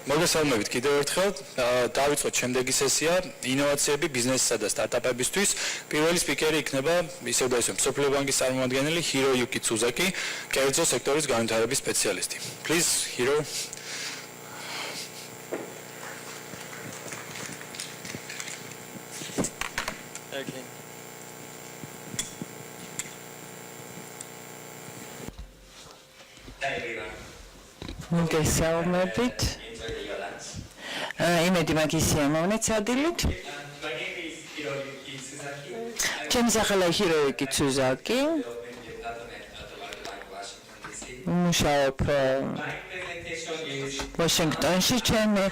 მოგესალმებით კიდევ ერთხელ. დავიწყოთ შემდეგი სესია ინოვაციები ბიზნესსა და სტარტაპებისთვის. პირველი სპიკერი იქნება ისევ და ისევ მსოფლიო ბანკის წარმომადგენელი ჰიროიუკი ცუზაკი, კერძო სექტორის განვითარების სპეციალისტი. Please, Hiro. Okay. მოგესალმებით. იმედი მაგის სიამოვნეთ სადილით. ჩემი სახელია ჰიროიუკი ცუზაკი. მუშაობ ვაშინგტონში. ჩემი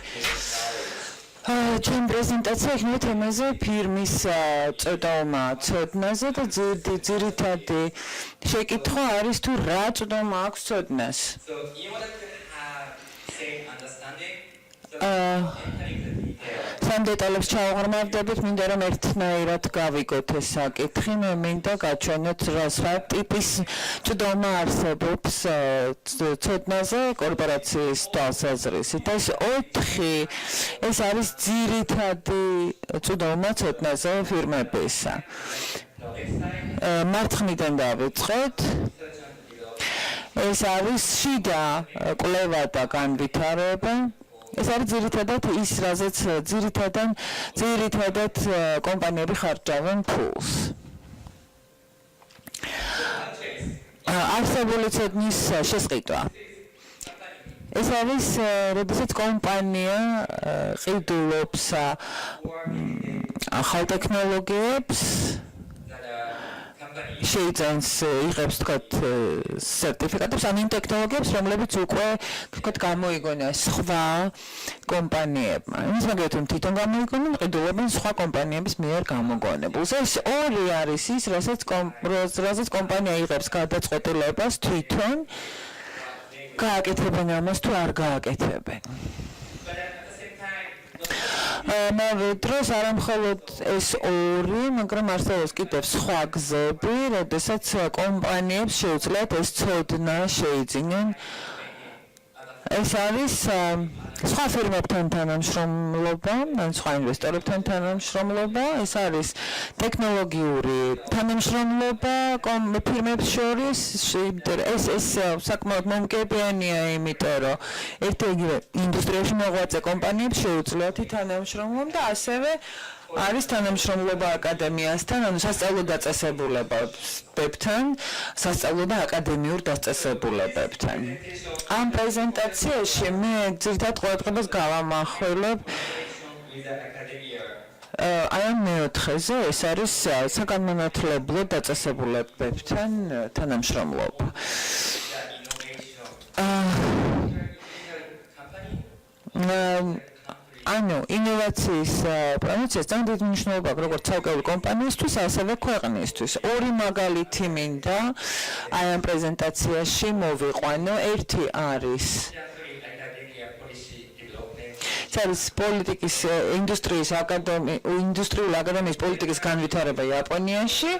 პრეზენტაცია იქნება თემაზე ფირმის წოდომა ცოდნაზე და ძირითადი შეკითხვა არის თუ რა წოდომა აქვს ცოდნას. სამ დეტალებს ჩავაღრმავდებით, მინდა რომ ერთნაირად გავიგოთ ეს საკითხი, მე მინდა გაჩვენოთ რა ტიპის წოდომა არსებობს ცოდნაზე კორპორაციის თვალსაზრისით. ეს არის ძირითადი წოდომა ცოდნაზე ფირმებისა. მარცხნიდან დავიწყოთ. ეს არის შიდა კვლევა და განვითარება. ეს არის ძირითადად ის, რაზეც ძირითადად კომპანიები ხარჯავენ ფულს. არსებული ცოდნის შესყიდვა. ეს არის, როდესაც კომპანია ყიდულობს ახალ ტექნოლოგიებს, შეიძენს იღებს თქვათ სერტიფიკატებს ან იმ ტექნოლოგიებს, რომლებიც უკვე თქვათ გამოიგონა სხვა კომპანიებმა. იმის მაგალითად რომ თვითონ გამოიგონონ, ყიდულობენ სხვა კომპანიების მიერ გამოგონებულს. ეს ორი არის ის, რასაც კომპანია იღებს გადაწყვეტილებას თვითონ გააკეთებენ ამას თუ არ გააკეთებენ. მოვე დროს არა მხოლოდ ეს ორი, მაგრამ არსებობს კიდევ სხვა გზები, როდესაც კომპანიებს შეუძლიათ ეს ცოდნა შეიძინონ. ეს არის სხვა ფირმებთან თანამშრომლობა, ან სხვა ინვესტორებთან თანამშრომლობა, ეს არის ტექნოლოგიური თანამშრომლობა ფირმებს შორის. ეს საკმაოდ მომგებიანია, იმიტომ რომ ერთ-ერთი ინდუსტრიაში მოღვაწე კომპანიებს შეუძლიათ თანამშრომლობ და ასევე არის თანამშრომლობა აკადემიასთან, ანუ სასწავლო დაწესებულებებთან, სასწავლო და აკადემიურ დაწესებულებებთან. ამ პრეზენტაციაში მე ძირითადად ყურადღებას გავამახვილებ ამ მეოთხეზე, ეს არის საგანმანათლებლო დაწესებულებებთან თანამშრომლობა. ანუ ინოვაციის პრომოციას ძალიან დიდი მნიშვნელობა აქვს როგორც ცალკეული კომპანიისთვის, ასევე ქვეყნისთვის. ორი მაგალითი მინდა აი ამ პრეზენტაციაში მოვიყვანო. ერთი არის პოლიტიკის ინდუსტრიული აკადემიის პოლიტიკის განვითარება იაპონიაში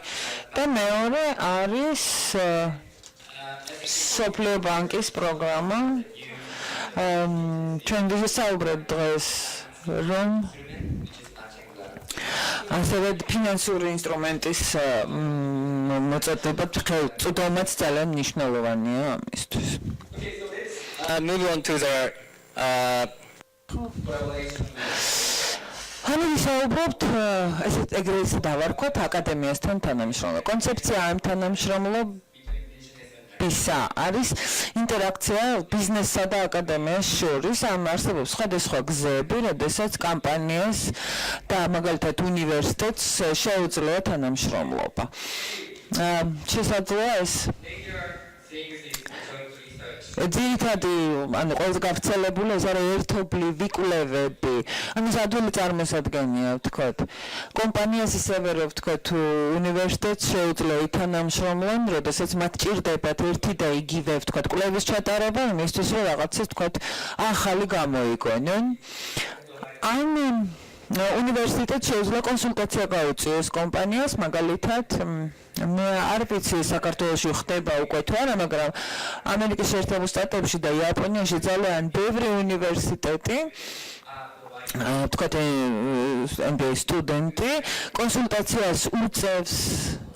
და მეორე არის მსოფლიო ბანკის პროგრამა. ჩვენ ვისაუბრებთ დღეს რომ ასევე ფინანსური ინსტრუმენტის მოწოდება წოდომაც ძალიან მნიშვნელოვანია ამისთვის. Move on to the ანუ ვისაუბრებთ ესეთ ეგრეთ დავარქვათ აკადემიასთან თანამშრომლობა. კონცეფცია ამ თანამშრომლობისა არის ინტერაქცია ბიზნესსა და აკადემიას შორის. ამ არსებობს სხვადასხვა გზები, როდესაც კომპანიას და მაგალითად უნივერსიტეტს შეუძლია თანამშრომლობა. შესაძლოა ეს ძირითადი, ანუ ყველაზე გავრცელებული ეს არის ერთობლივი კვლევები. ანუ სადველი წარმოსადგენია, ვთქვათ. კომპანიას ისევე რომ ვთქვათ, უნივერსიტეტს შეუძლია ითანამშრომლონ, როდესაც მათ ჭირდებათ ერთი და იგივე, ვთქვათ, კვლევის ჩატარება, იმისთვის რომ რაღაცას, ვთქვათ, ახალი გამოიგონონ. ან უნივერსიტეტს შეუძლია კონსულტაცია გაუწიოს კომპანიას, მაგალითად, მე არ ვიცი საქართველოში ხდება უკვე თუ არა, მაგრამ ამერიკის შეერთებულ შტატებში და იაპონიაში ძალიან ბევრი უნივერსიტეტი თქვათ MBA სტუდენტი კონსულტაციას უწევს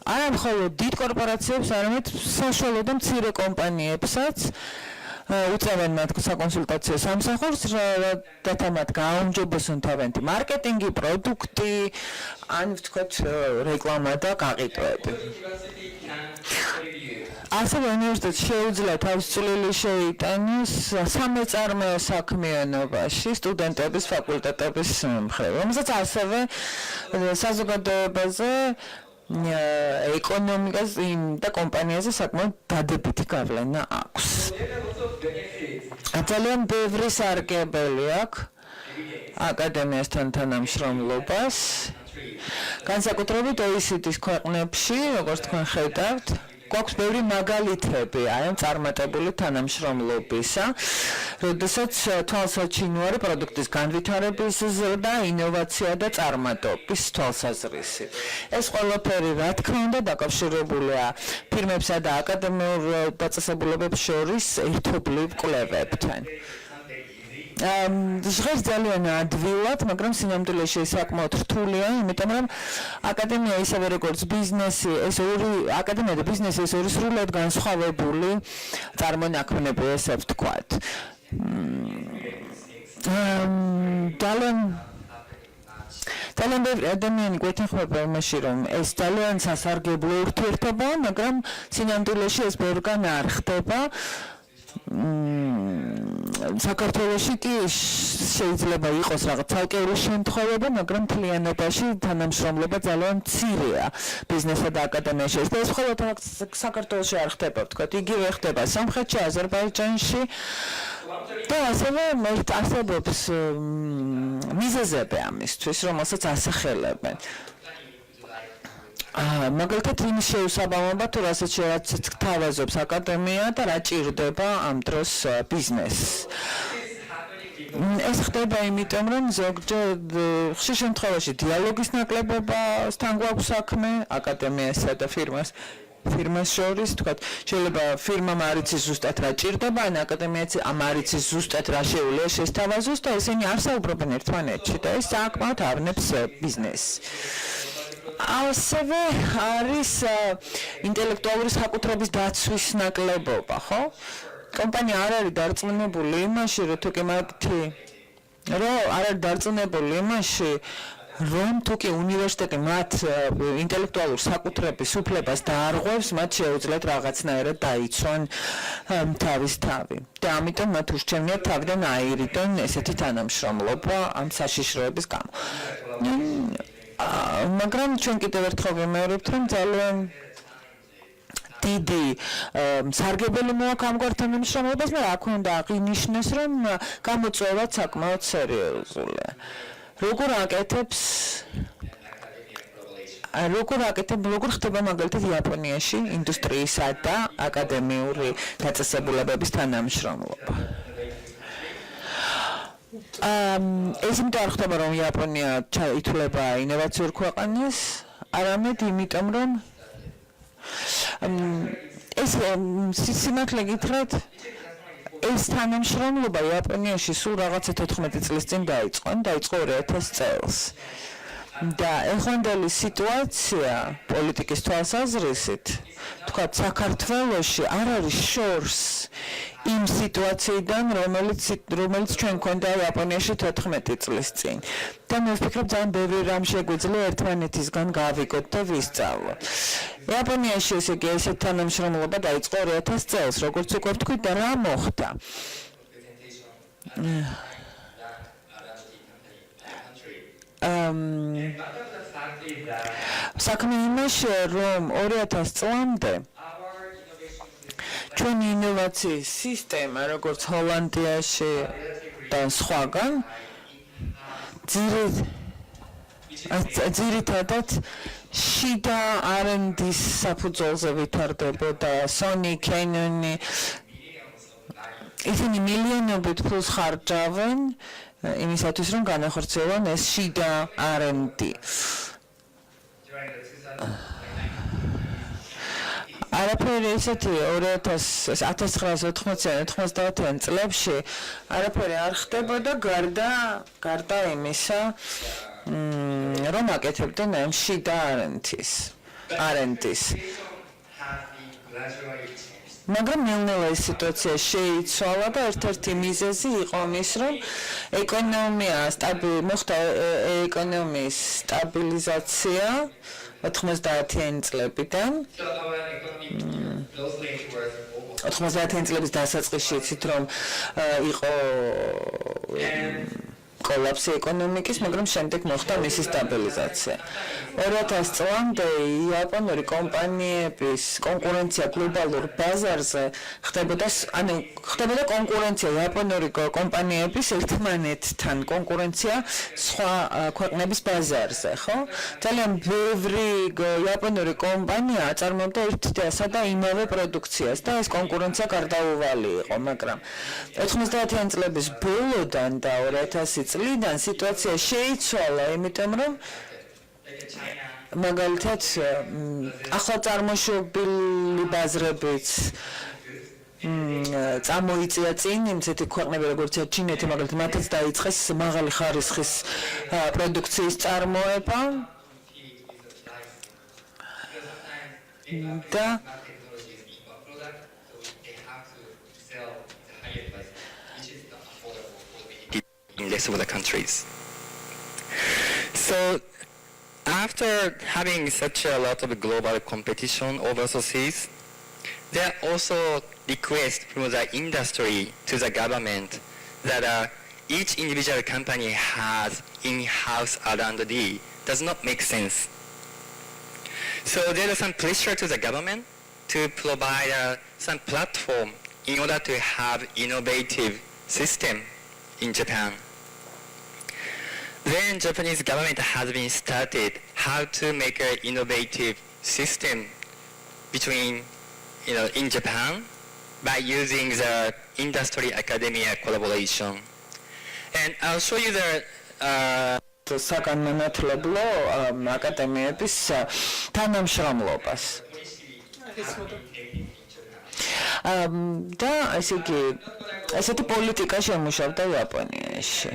არა მხოლოდ დიდ კორპორაციებს, არამედ საშუალო და მცირე კომპანიებსაც უწევენ მათ საკონსულტაციო სამსახურს, რათა მათ გააუმჯობესონ თავიანთი მარკეტინგი, პროდუქტი, ან ვთქვათ რეკლამა და გაყიდვები. ასევე უნივერსიტეტს შეუძლია თავის წვლილი შეიტანოს სამეწარმეო საქმიანობაში სტუდენტების ფაკულტეტების მხრივ, რომელსაც ასევე საზოგადოებაზე ეკონომიკას და კომპანიაზე საკმაოდ დადებითი გავლენა აქვს. ძალიან ბევრი სარგებელი აქვს აკადემიასთან თანამშრომლობას. განსაკუთრებით OECD-ის ქვეყნებში, როგორც თქვენ ხედავთ, გვაქვს ბევრი მაგალითები აი ამ წარმატებული თანამშრომლობისა, როდესაც თვალსაჩინოა პროდუქტის განვითარების ზრდა, ინოვაცია და წარმატების თვალსაზრისით. ეს ყველაფერი, რა თქმა უნდა, დაკავშირებულია ფირმებსა და აკადემიურ დაწესებულებებს შორის ერთობლივ კვლევებთან. ჟღერს ძალიან ადვილად, მაგრამ სინამდვილეში საკმაოდ რთულია, იმიტომ რომ აკადემია ისევე როგორც ბიზნესი, ეს ორი აკადემია და ბიზნესი ეს ორი სრულად განსხვავებული წარმონაქმნები, ესე ვთქვათ. ძალიან ბევრი ადამიანი გვეთანხმება იმაში, რომ ეს ძალიან სასარგებლო ურთიერთობაა, მაგრამ სინამდვილეში ეს ბევრგან არ ხდება. საქართველოში კი შეიძლება იყოს რაღაც ცალკეული შემთხვევები, მაგრამ მთლიანობაში თანამშრომლობა ძალიან მცირეა ბიზნესსა და აკადემიაში. ეს მხოლოდ საქართველოში არ ხდება, ვთქვათ, იგივე ხდება სამხრეთში, აზერბაიჯანში და ასევე არსებობს მიზეზები ამისთვის, რომელსაც ასახელებენ. მაგალითად იმის შეუსაბამობა თუ რასაც გთავაზობს აკადემია და რა ჭირდება ამ დროს ბიზნესს. ეს ხდება იმიტომ, რომ ზოგჯერ ხშირ შემთხვევაში დიალოგის ნაკლებობასთან გვაქვს საქმე აკადემიასა და ფირმას შორის, თქვათ, შეიძლება ფირმამ არ იცის ზუსტად რა ჭირდება, ან აკადემიაც არ იცის ზუსტად რა შეუძლია შესთავაზოს და ესენი არ საუბრობენ ერთმანეთში და ეს საკმაოდ ავნებს ბიზნესს. ასევე არის ინტელექტუალური საკუთრების დაცვის ნაკლებობა, ხო? კომპანია არ არის დარწმუნებული იმაში, რომ თუ კი უნივერსიტეტი მათ ინტელექტუალურ საკუთრების უფლებას დაარღვევს, მათ შეუძლიათ რაღაცნაირად დაიცვან თავის თავი. და ამიტომ მათ ურჩევნიათ თავიდან აირიდონ ესეთი თანამშრომლობა ამ საშიშროების გამო. მაგრამ ჩვენ კიდევ ერთხელ ვიმეორებთ, რომ ძალიან დიდი სარგებელი მოაქვს ამგვარ თანამშრომლობას, მაგრამ აქ უნდა აღინიშნოს, რომ გამოწვევა საკმაოდ სერიოზულია. როგორ ხდება მაგალითად იაპონიაში ინდუსტრიისა და აკადემიური დაწესებულებების თანამშრომლობა? ეს იმიტომ არ ხდება, რომ იაპონია ითვლება ინოვაციურ ქვეყანას, არამედ იმიტომ, რომ ეს სიმართლე გითხრათ, ეს თანამშრომლობა იაპონიაში სულ რაღაცა 14 წლის წინ დაიწყო 2000 წელს. და ეხანდელი სიტუაცია პოლიტიკის თვალსაზრისით, თქვათ, საქართველოში არ არის შორს იმ სიტუაციიდან, რომელიც ჩვენ გვქონდა იაპონიაში 14 წლის წინ. და მე ვფიქრობ, ძალიან ბევრი რამ შეგვიძლია ერთმანეთისგან გავიგოთ და ვისწავლოთ. იაპონიაში ესე იგი ესეთ თანამშრომლობა დაიწყო 2000 წელს, როგორც უკვე ვთქვით, და რა მოხდა? საქმე იმაშია, რომ 2000 წლამდე ჩვენი ინოვაციის სისტემა, როგორც ჰოლანდიაში და სხვაგან, ძირითადად შიდა R&D-ის საფუძველზე ვითარდებოდა. Sony, Canon ისინი მილიონობით ფულს ხარჯავენ იმისათვის, რომ განახორციელონ ეს შიდა R&D. არაფერი ესეთი 1990-90 წლებში არაფერი არ ხდებოდა გარდა იმისა, რომ აკეთებდნენ ამ შიდა R&D-ს. მაგრამ ნელ-ნელა ეს სიტუაცია შეიცვალა და ერთ-ერთი მიზეზი იყო ის, რომ მოხდა ეკონომიის სტაბილიზაცია 90-იანი წლებიდან. 90-იანი წლების დასაწყისში იცით, რომ იყო კოლაფსი ეკონომიკის, მაგრამ შემდეგ მოხდა მისი სტაბილიზაცია. 2000 წლამდე იაპონური კომპანიების კონკურენცია გლობალურ ბაზარზე ხდებოდა კონკურენცია იაპონური კომპანიების ერთმანეთთან კონკურენცია სხვა ქვეყნების ბაზარზე, ხო? ძალიან ბევრი იაპონური კომპანია აწარმოებდა ერთდასა და იმავე პროდუქციას და ეს კონკურენცია გარდაუვალი იყო, მაგრამ 90-იანი წლების ბოლოდან და 2000 წლიდან სიტუაცია შეიცვალა, იმიტომ რომ მაგალითად ახლა წარმოშობილი ბაზრებიც წამოიწია წინ იმცეთი ქვეყნები როგორიცაა ჩინეთი, მაგალითად მათაც დაიწყეს მაღალი ხარისხის პროდუქციის წარმოება და in the rest of the countries. So after having such a lot of global competition overseas, there are also requests from the industry to the government that each individual company has in-house R&D does not make sense. So there is some pressure to the government to provide some platform in order to have innovative system in Japan. Then Japanese government has been started how to make an innovative system between, in Japan by using the industry academia collaboration. And I'll show you the საკანონმდებლო აკადემიების თანამშრომლობას. და ესეთი პოლიტიკა შემუშავდა იაპონიაში.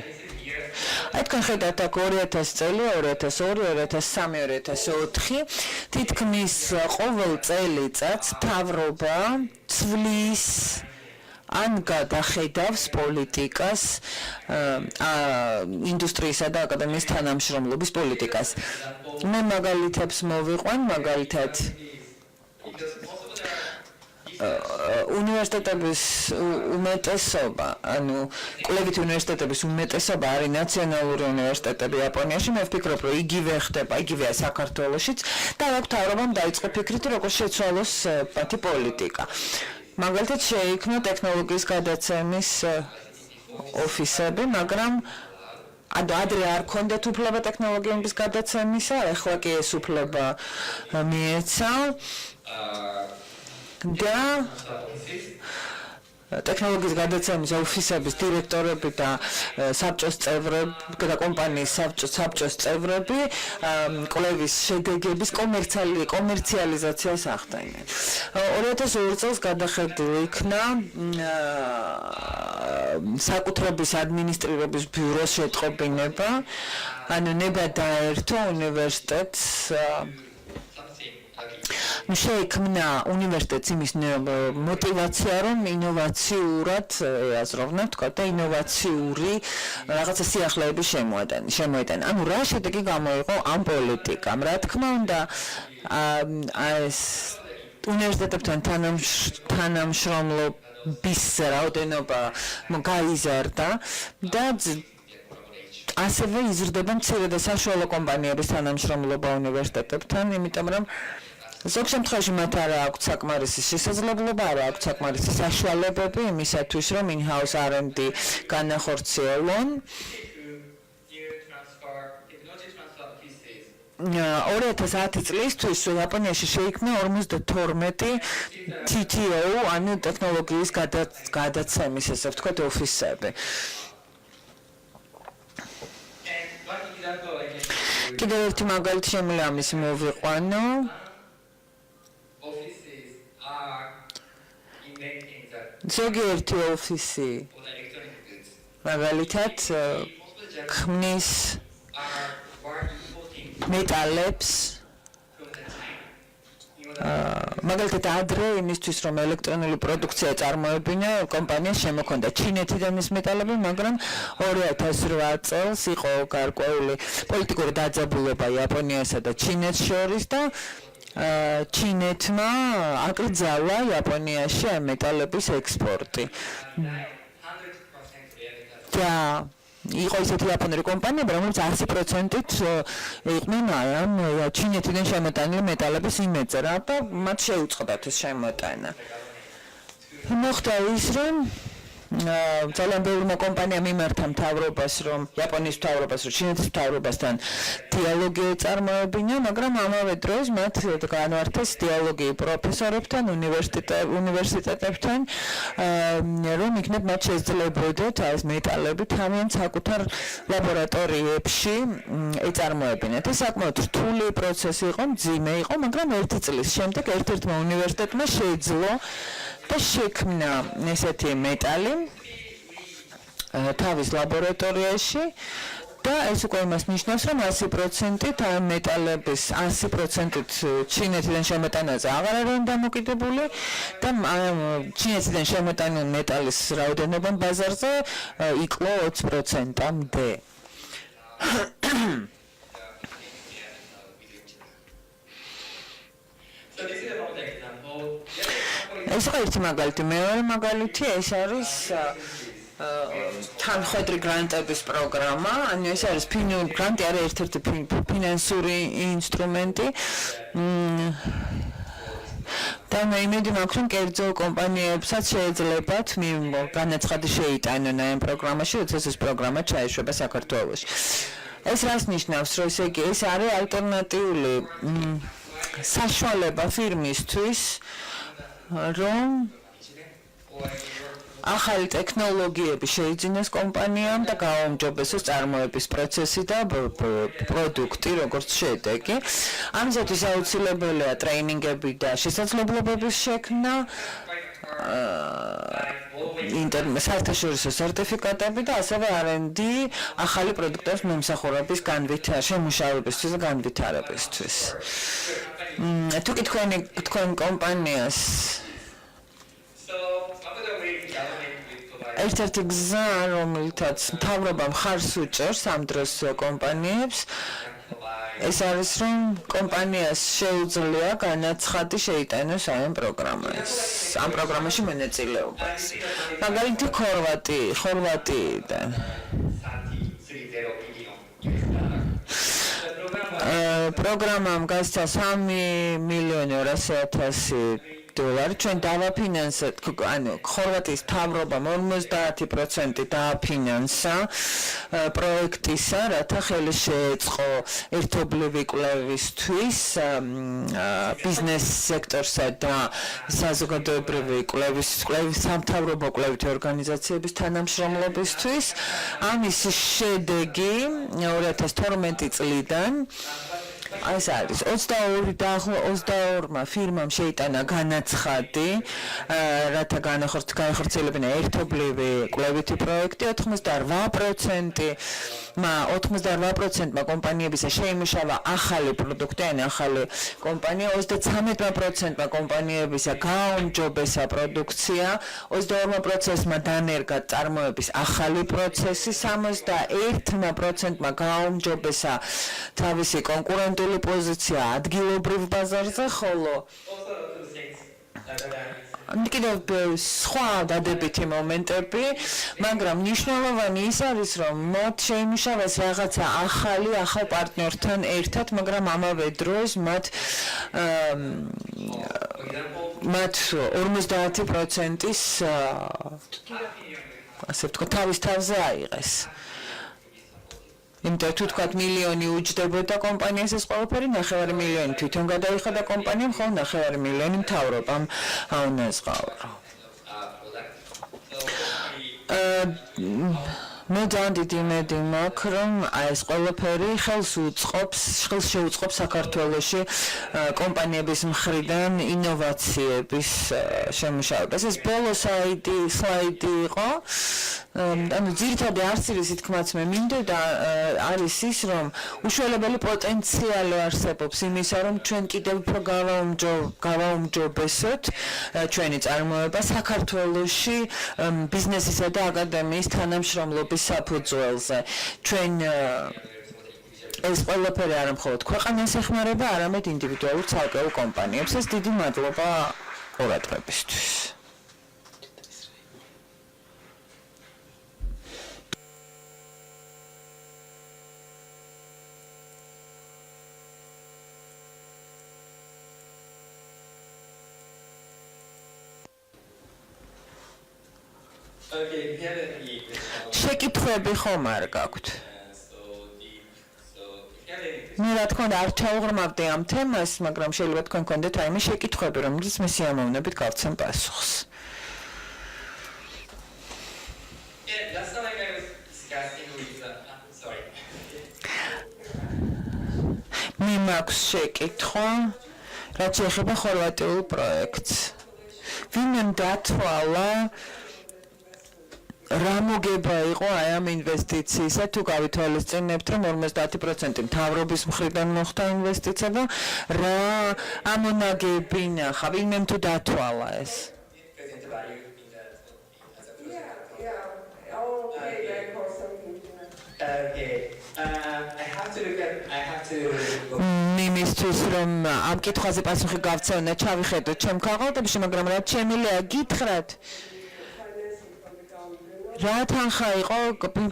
Այդքան ხედავთ 2000 წელი, 2002, 2003, 2004 თითქმის ყოველ წელიწადს მთავრობა ცვლის ან გადახედავს პოლიტიკას ინდუსტრიისა და აკადემიის თანამშრომლობის პოლიტიკას. მე მაგალითებს მოვიყვან, მაგალითად უნივერსიტეტების უმეტესობა, კვლევითი უნივერსიტეტების უმეტესობა არის ნაციონალური უნივერსიტეტები იაპონიაში. მე ვფიქრობ, რომ იგივე ხდება, იგივეა საქართველოშიც და აქ მთავრობამ დაიწყო ფიქრით, როგორ შეცვალოს მათი პოლიტიკა. მაგალითად შეიქმნა ტექნოლოგიის გადაცემის ოფისები, მაგრამ ადრე არ ქონდათ უფლება ტექნოლოგიების გადაცემისა, ახლა კი ეს უფლება მიეცა. და ტექნოლოგიის გადაცემის ოფისების დირექტორები და საბჭოს წევრები და კომპანიის საბჭოს წევრები კვლევის შედეგების კომერციალიზაციას ახდენენ. 2002 წელს გადახედული იქნა საკუთრების ადმინისტრირების ბიუროს შეტყობინება, ნება დაერთო უნივერსიტეტს შეიქმნა უნივერსიტეტს იმის мотивация, რომ ინოვაციურად აზროვნებ, თქვა და ინოვაციური რაღაცა სიახლეები შემოეტანა. ანუ რა შედეგი გამოიღო ამ პოლიტიკამ? რა თქმა უნდა, ეს უნივერსიტეტებთან თანამშრომლობის რაოდენობა გაიზარდა და ასევე იზრდება მცირე და საშუალო კომპანიების თანამშრომლობა უნივერსიტეტებთან, იმიტომ რომ ზოგ შემთხვევაში მათ არ აქვთ საკმარისი შესაძლებლობა, არ აქვთ საკმარისი საშუალებები იმისათვის, რომ in-house R&D განახორციელონ. 2010 წლისთვის იაპონიაში შეიქმნა 52 TTO, ანუ ტექნოლოგიის გადაცემის, ესე ვთქვათ, ოფისები. კიდევ ერთი მაგალითი შემიძლია ამის მოვიყვანო. ზოგიერთი ოფისი მაგალითად ქმნის მეტალებს მაგალითად ადრე იმისთვის რომ ელექტრონული პროდუქცია წარმოებინა კომპანიას შემოქონდა ჩინეთიდან ეს მეტალები, მაგრამ 2008 წელს იყო გარკვეული პოლიტიკური დაძაბულობა იაპონიასა და ჩინეთს შორის და ჩინეთმა აკრძალა იაპონიაში ამ მეტალების ექსპორტი. და იყო ისეთი იაპონური კომპანიები, რომლებიც 100%-ით იყვნენ ამ ჩინეთიდან შემოტანილი მეტალების იმედზე, და მათ შეუწყდათ ეს შემოტანა. მოხდა ის, რომ ძალიან ბევრმა კომპანიამ იმართა მთავრობას, რომ იაპონიის მთავრობას, რომ ჩინეთის მთავრობასთან დიალოგი ეწარმოებინა, მაგრამ ამავე დროს მათ განვართეს დიალოგი პროფესორებთან, უნივერსიტეტებთან, რომ იქნებ მათ შესძლებოდათ ეს მეტალები თავიანთ საკუთარ ლაბორატორიებში ეწარმოებინათ. ეს საკმაოდ რთული პროცესი იყო, მძიმე იყო, მაგრამ 1 წლის შემდეგ ერთ-ერთმა უნივერსიტეტმა შეძლო და შექმნა ესეთი მეტალი თავის ლაბორატორიაში და ეს უკვე იმას ნიშნავს, რომ 100%-ით ამ მეტალების 100%-ით ჩინეთიდან შემოტანაზე აღარ არიან დამოკიდებული და ჩინეთიდან შემოტანილი მეტალის რაოდენობა ბაზარზე იკლო 20%-მდე. ეს იყო ერთი მაგალითი. მეორე მაგალითი ეს არის თანხმედრი გრანტების პროგრამა, ანუ ეს არის გრანტი არის ერთ-ერთი ფინანსური ინსტრუმენტი. და მე იმედი მაქვს, რომ კერძო კომპანიებსაც შეეძლებათ განაცხადი შეიტანონ ამ პროგრამაში, როდესაც ეს პროგრამა ჩაეშვება საქართველოში. ეს რას ნიშნავს, რომ ესე იგი ეს არის ალტერნატიული საშუალება ფირმისთვის, რომ ახალი ტექნოლოგიები შეიძინოს კომპანიამ და გააუმჯობესოს წარმოების პროცესი და პროდუქტი, როგორც შედეგი. ამისათვის აუცილებელია ტრეინინგები და შესაძლებლობების შექმნა, საერთაშორისო სერტიფიკატები და ასევე R&D ახალი პროდუქტების მომსახურების შემუშავებისთვის და განვითარებისთვის. თუ კი თქვენ კომპანიას ერთ-ერთი გზა, რომელთაც მთავრობა მხარს უჭერს ამ დროს კომპანიებს, ეს არის, რომ კომპანიას შეუძლია განაცხადი შეიტანოს ამ პროგრამაში მონაწილეობას. მაგალითად ხორვატიიდან პროგრამამ გასცა $3,200,000 ჩვენ დავაფინანსეთ, ანუ ხორვატიის მთავრობამ 50% დააფინანსა პროექტისა, რათა ხელი შეეწყო ერთობლივი კვლევისთვის ბიზნეს სექტორსა და საზოგადოებრივი კვლევის სამთავრობო კვლევითი ორგანიზაციების თანამშრომლობისთვის. ამის შედეგი 2012 წლიდან ეს არის 22 ფირმამ შეიტანა განაცხადი, რათა გაეხორციელებინა ერთობლივი კვლევითი პროექტი. 88%-მა კომპანიებისა შეიმუშავა ახალი პროდუქტი, ან ახალი კომპანია, 33%-მა კომპანიებისა გააუმჯობესა პროდუქცია, 22%-მა დანერგა წარმოების ახალი პროცესი, 61%-მა გააუმჯობესა თავისი კონკურენტული პოზიცია ადგილობრივ ბაზარზე, ხოლო კიდევ სხვა დადებითი მომენტები, მაგრამ მნიშვნელოვანი ის არის, რომ მათ შეიმუშავეს რაღაცა ახალ პარტნიორთან ერთად, მაგრამ ამავე დროს მათ 50%-ის ასე ვთქვათ, თავის თავზე აიღეს. იმიტომ თუ თქვათ მილიონი უჯდებოდა კომპანიას ეს ყველაფერი 9 მილიონი თვითონ გადაიხადა კომპანიამ, ხოლო 9 მილიონი მთავრობამ აუნაზღაურო. მე ძალიან დიდი იმედი მაქვს, რომ ეს ყველაფერი ხელს შეუწყობს საქართველოში კომპანიების მხრიდან ინოვაციების შემუშავებას. ეს ბოლო სლაიდი იყო. ანუ ძირითადი არცირის თქმაც მე მინდოდა არის ის, რომ უშუალებელი პოტენციალი არსებობს იმისა, რომ ჩვენ კიდევ უფრო გავაუმჯობესოთ ჩვენი წარმოება საქართველოში ბიზნესისა და აკადემიის თანამშრომლობის საფუძველზე. ჩვენ ეს ყველაფერი არა მხოლოდ ქვეყანას ეხმარება, არამედ ინდივიდუალურ ცალკეულ კომპანიებს. ეს დიდი მადლობა ყურადღებისთვის. შეკითხვები ხომ არ გაქვთ? მე რა თქმა უნდა არ ჩავღრმავდი ამ თემას, მაგრამ შეიძლება თქვენ გქონდეთ რაიმე შეკითხვები, რომლიც მე სიამოვნებით გავცემ პასუხს. მე მაქვს შეკითხვა, რაც შეეხება ხორვატიულ პროექტს. ვინმე დათვალა რა მოგება იყო აი ამ ინვესტიციისა, თუ გავითვალისწინებთ, რომ 50% მთავრობის მხრიდან მოხდა ინვესტიცია და რა ამონაგები ნახა, ვინმე თუ დათვალა ეს? იმისთვის რომ ამ კითხვაზე პასუხი გავცემა, ჩავიხედოთ ჩემ ქაღალდებში, მაგრამ რაც შემიძლია გითხრათ, რა თანხა იყო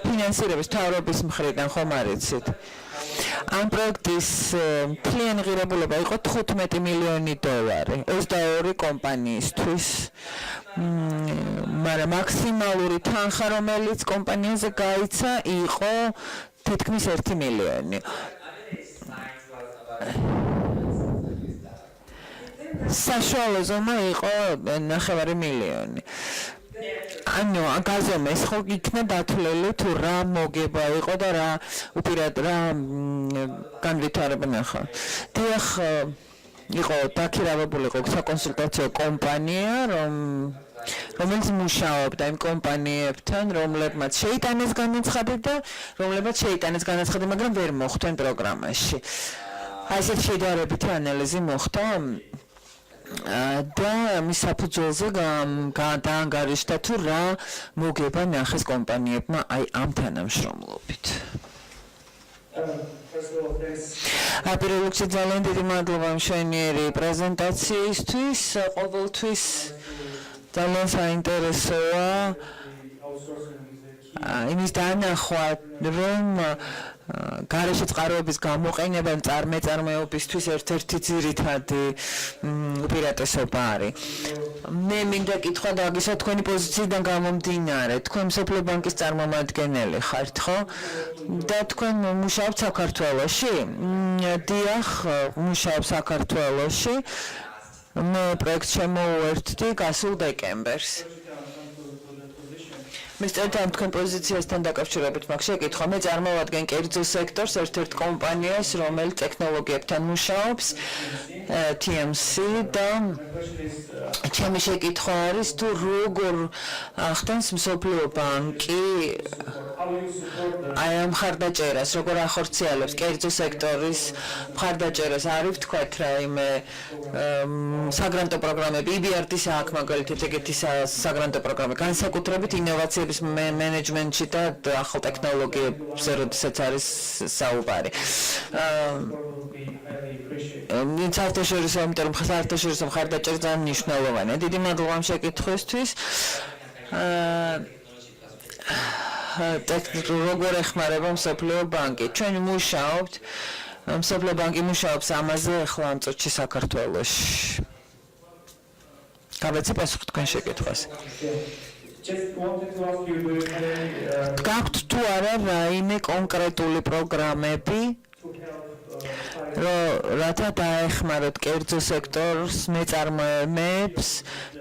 ფინანსირების მთავრობის მხრიდან, ხომ არ იცით? ამ პროექტის მთლიანი ღირებულება იყო 15 მილიონი დოლარი 22 კომპანიისთვის. მაგრამ მაქსიმალური თანხა, რომელიც კომპანიაზე გაიცა, იყო თითქმის 1 მილიონი. საშუალო ზომა იყო 9 მილიონი. ანუ გაზომეს ხო იქნა დათვლილი თუ რა მოგება იყო და რა უპირატ რა განვითარება ნახა. დიახ, იყო დაქირავებული იყო საკონსულტაციო კომპანია, რომელიც მუშაობდა იმ კომპანიებთან, რომლებმაც შეიტანეს განაცხადი და რომლებმაც შეიტანეს განაცხადი, მაგრამ ვერ მოხვდნენ პროგრამაში. აი ესეთ შედარებითი ანალიზი მოხდა და მის საფუძველზე დაანგარიშდა თუ რა მოგება ნახეს კომპანიებმა აი ამ თანამშრომლობით. პირველ რიგში ძალიან დიდი მადლობა მშვენიერი პრეზენტაციისთვის, ყოველთვის ძალიან საინტერესოა იმის დანახვა, რომ გარეშე წყაროების გამოყენება წარმოებისთვის ერთ-ერთი ძირითადი უპირატესობა არის. მე მინდა კითხვა დაგისვა თქვენი პოზიციიდან გამომდინარე. თქვენ მსოფლიო ბანკის წარმომადგენელი ხართ, ხო? და თქვენ მუშაობთ საქართველოში? დიახ, მუშაობ საქართველოში. მე პროექტს შემოუერთდი გასულ დეკემბერს. მისწერთ ამ თქვენ პოზიციასთან დაკავშირებით მაქვს შეკითხვა. მე წარმოვადგენ კერძო სექტორს, ერთ-ერთ კომპანიას, რომელიც ტექნოლოგიებთან მუშაობს, TMC და ჩემი შეკითხვა არის თუ როგორ ახდენს მსოფლიო ბანკი აი ამ მხარდაჭერას, როგორ ახორციელებს კერძო სექტორის მხარდაჭერას, არის თქვათ რაიმე საგრანტო პროგრამები, EBRD-ს აქვს მაგალითად ეგეთი საგრანტო პროგრამები, განსაკუთრებით ინოვაციების მენეჯმენტში და ახალ ტექნოლოგიებზე, როდესაც არის საუბარი. საერთაშორისო, იმიტომ რომ საერთაშორისო მხარდაჭერა ძალიან მნიშვნელოვანია. დიდი მადლობა ამ შეკითხვისთვის. როგორ ეხმარება მსოფლიო ბანკი? ჩვენ მუშაობთ, მსოფლიო ბანკი მუშაობს ამაზე ახლა ამ წუთში საქართველოში. გავეცე პასუხი თქვენ შეკითხვას. Just wanted to ask you, do you have any გაქვთ თუ არა რაიმე კონკრეტული პროგრამები to help რათა დაეხმაროთ კერძო სექტორს მეწარმოებებს,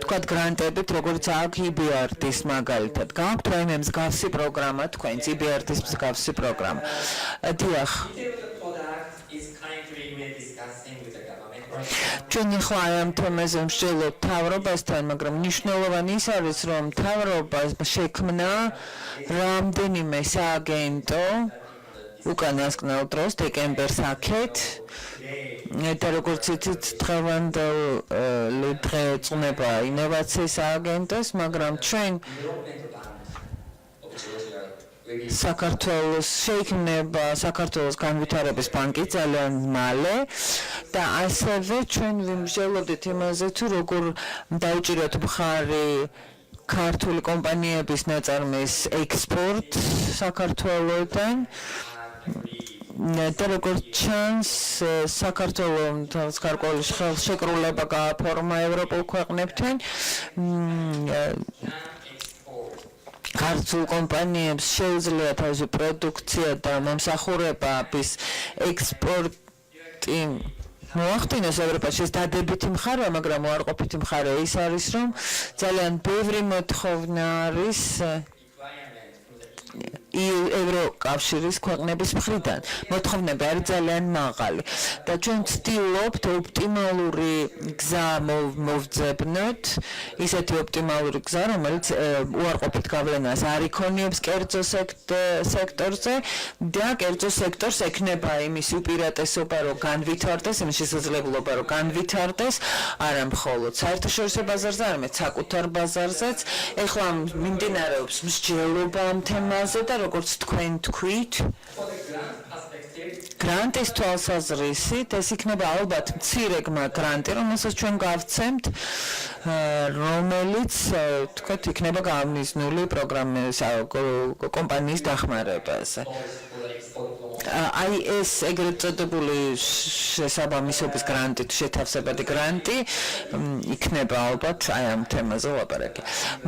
თქვათ გრანტებით, როგორც აქვს EBRD-ის მაგალითად. გაქვთ რაიმე მსგავსი პროგრამა თქვენს EBRD-ის მსგავსი პროგრამა. დიახ. ჩვენ ახლა ამ თემაზე ვსჯელობთ მთავრობასთან, მაგრამ მნიშვნელოვანი ის არის, რომ მთავრობას შექმნა რამდენიმე სააგენტო უკანასკნელ დროს დეკემბერს აქეთ და როგორც იცით დღევანდელი დღე ეძღვნება ინოვაციის სააგენტოს, მაგრამ ჩვენ საქართველოს შეიქმნება საქართველოს განვითარების ბანკი ძალიან მალე და ასევე ჩვენ ვიმსჯელობდით იმაზე თუ როგორ დაუჭიროთ მხარი ქართული კომპანიების ნაწარმის ექსპორტ საქართველოსთან და როგორც ჩანს საქართველოს გარკვეული ხელშეკრულება გააფორმა ევროპულ ქვეყნებთან ქართულ კომპანიებს შეუძლია თავისი პროდუქცია და მომსახურების ექსპორტი მოახდინოს ევროპაში. ეს დადებითი მხარეა, მაგრამ უარყოფითი მხარე ის არის, რომ ძალიან ბევრი მოთხოვნა არის ევროკავშირის ქვეყნების მხრიდან. მოთხოვნები არის ძალიან მაღალი და ჩვენ ვცდილობთ ოპტიმალური გზა მოვძებნოთ, ისეთი ოპტიმალური გზა, რომელიც უარყოფით გავლენას არ იქონიებს კერძო სექტორზე და კერძო სექტორს ექნება იმის უპირატესობა, რომ განვითარდეს, იმის შესაძლებლობა, რომ განვითარდეს, არა მხოლოდ საერთაშორისო ბაზარზე, არამედ საკუთარ ბაზარზეც. ეხლა მიმდინარეობს მსჯელობა ამ თემაზე და როგორც თქვენ თქვით, გრანტის თვალსაზრისით ეს იქნება ალბათ მცირეგმა გრანტი, რომელსაც ჩვენ გავცემთ, რომელიც თქვათ იქნება გამიზნული პროგრამის კომპანიის დახმარებაზე. აი ეს ეგრეთ წოდებული შესაბამისობის გრანტი, შეთავსებადი გრანტი იქნება ალბათ აი ამ თემაზე ვლაპარაკი.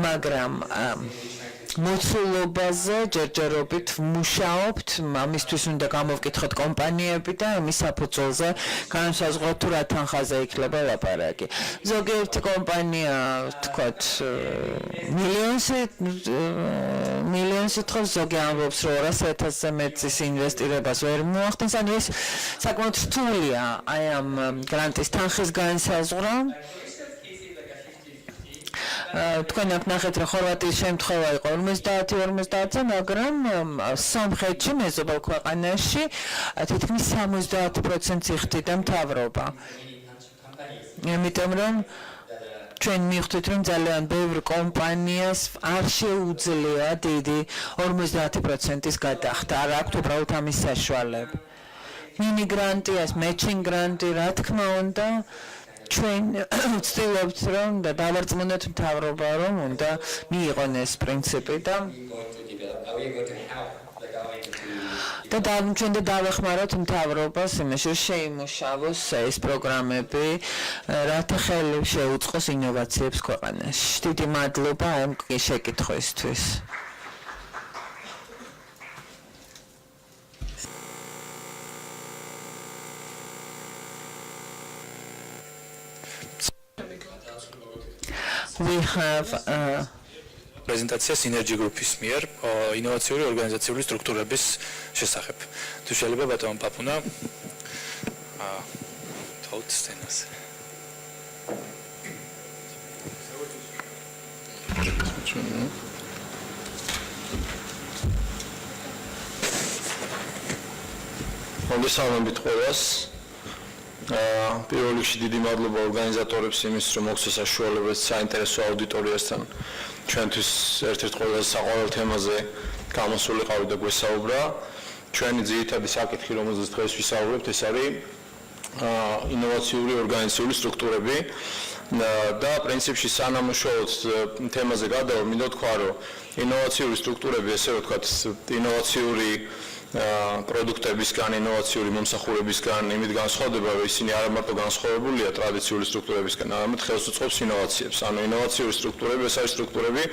მაგრამ მოცულობაზე ჯერჯერობით ვმუშაობთ, ამისთვის უნდა გამოვკითხოთ კომპანიები და იმის საფუძველზე განსაზღვროთ თუ რა თანხაზე იქნება ლაპარაკი. ზოგიერთი კომპანია, თქვათ, მილიონს ითხოვს, ზოგი ამბობს, რომ 200,000-ზე მეტის ინვესტირებას ვერ მოახდენს, ანუ ეს საკმაოდ რთულია აი ამ გრანტის თანხის განსაზღვრა. თქვენ აქ ნახეთ, რომ ხორვატიის შემთხვევა იყო 50-50-ზე, მაგრამ სომხეთში, მეზობელ ქვეყანაში თითქმის 70% იხდიდა მთავრობა. იმიტომ რომ ჩვენ მივხვდით, რომ ძალიან ბევრ კომპანიას არ შეუძლია დიდი 50%-ის გადახდა, არ აქვთ უბრალოდ ამის საშუალება. მინი გრანტიას, მეჩინგ გრანტი, რა თქმა უნდა, ჩვენ ვცდილობთ, რომ დავარწმუნოთ მთავრობა, რომ უნდა მიიღონ ეს პრინციპი და ჩვენ დავეხმაროთ მთავრობას იმაში, რომ შეიმუშავოს ეს პროგრამები, რათა ხელი შეუწყოს ინოვაციებს ქვეყანაში. დიდი მადლობა ამ შეკითხვისთვის. We have პრეზენტაცია Synergy Group-ის მიერ ინოვაციური ორგანიზაციული სტრუქტურების შესახებ. თუ შეიძლება ბატონ პაპუნა თოთ სცენას. მოგესალმებით ყველას. პირველ რიგში დიდი მადლობა ორგანიზატორებს იმის, რომ მოგცეს საშუალებას საინტერესო აუდიტორიასთან ჩვენთვის ერთ-ერთ ყველაზე საყვარელ თემაზე გამოსულიყავი და გვესაუბრა. ჩვენი ძირითადი საკითხი, რომელზეც დღეს ვისაუბრებთ, ეს არის ინოვაციური ორგანიზაციული სტრუქტურები და პრინციპში სანამ უშუალოდ თემაზე გადავალ, მინდა თქვა, რომ ინოვაციური სტრუქტურები, ესე რომ ვთქვათ, ინოვაციური პროდუქტებისგან, ინოვაციური მომსახურებისგან იმით განსხვავდება, რომ ისინი არა მარტო განსხვავებულია ტრადიციული სტრუქტურებისგან, არამედ ხელს უწყობს ინოვაციებს. ანუ ინოვაციური სტრუქტურები, ეს არის სტრუქტურები,